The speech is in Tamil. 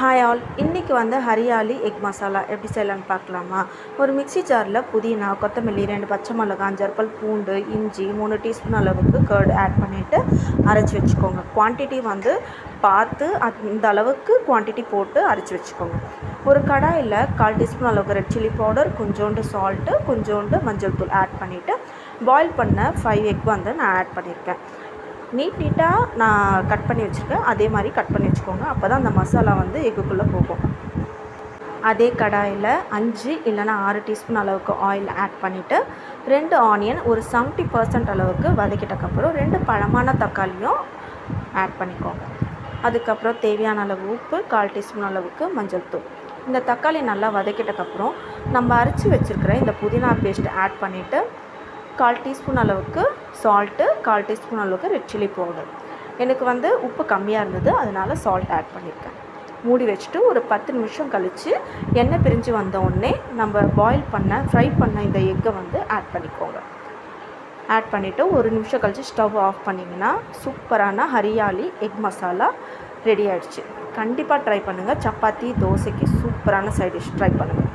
ஹாய் ஆல், இன்றைக்கி ஹரியாலி எக் மசாலா எப்படி செய்யலான்னு பார்க்கலாமா. ஒரு மிக்ஸி ஜாரில் புதினா, கொத்தமல்லி, 2 பச்சை மிளகாய், 5 பல் பூண்டு, இஞ்சி, 3 டீஸ்பூன் அளவுக்கு கர்டு ஆட் பண்ணிவிட்டு அரைச்சி வச்சுக்கோங்க. குவான்டிட்டி பார்த்து அந்த அளவுக்கு குவான்டிட்டி போட்டு அரைச்சி வச்சுக்கோங்க. ஒரு கடாயில் 1/4 டீஸ்பூன் அளவுக்கு ரெட் சில்லி பவுடர், கொஞ்சோண்டு சால்ட்டு, கொஞ்சோண்டு மஞ்சள் தூள் ஆட் பண்ணிவிட்டு பாயில் பண்ண 5 எக் நான் ஆட் பண்ணியிருக்கேன். நீட்டாக நான் கட் பண்ணி வச்சுருக்கேன். அதே மாதிரி கட் பண்ணி வச்சுக்கோங்க. அப்போ தான் அந்த மசாலா எக்குக்குள்ளே போகும். அதே கடாயில் 5 இல்லைனா 6 டீஸ்பூன் அளவுக்கு ஆயில் ஆட் பண்ணிவிட்டு 2 ஆனியன் ஒரு 70% அளவுக்கு வதக்கிட்டக்கப்புறம் 2 பழமான தக்காளியும் ஆட் பண்ணிக்கோங்க. அதுக்கப்புறம் தேவையான அளவு உப்பு, 1/4 டீஸ்பூன் அளவுக்கு மஞ்சள் தூள். இந்த தக்காளி நல்லா வதக்கிட்டக்கப்புறம் நம்ம அரைச்சி வச்சுருக்கிற இந்த புதினா பேஸ்ட் ஆட் பண்ணிவிட்டு 1/4 டீஸ்பூன் அளவுக்கு சால்ட்டு, 1/4 டீஸ்பூன் அளவுக்கு ரெட் சில்லி பவுடர். எனக்கு உப்பு கம்மியாக இருந்தது, அதனால் சால்ட் ஆட் பண்ணியிருக்கேன். மூடி வச்சுட்டு ஒரு 10 நிமிஷம் கழித்து எண்ணெய் பிரிஞ்சு வந்த உடனே நம்ம ஃப்ரை பண்ண இந்த எக்கை ஆட் பண்ணிக்கோங்க. ஆட் பண்ணிவிட்டு ஒரு நிமிஷம் கழித்து ஸ்டவ் ஆஃப் பண்ணிங்கன்னா சூப்பரான ஹரியாலி எக் மசாலா ரெடி ஆகிடுச்சு. கண்டிப்பாக ட்ரை பண்ணுங்கள். சப்பாத்தி, தோசைக்கு சூப்பரான சைட் டிஷ். ட்ரை பண்ணுங்கள்.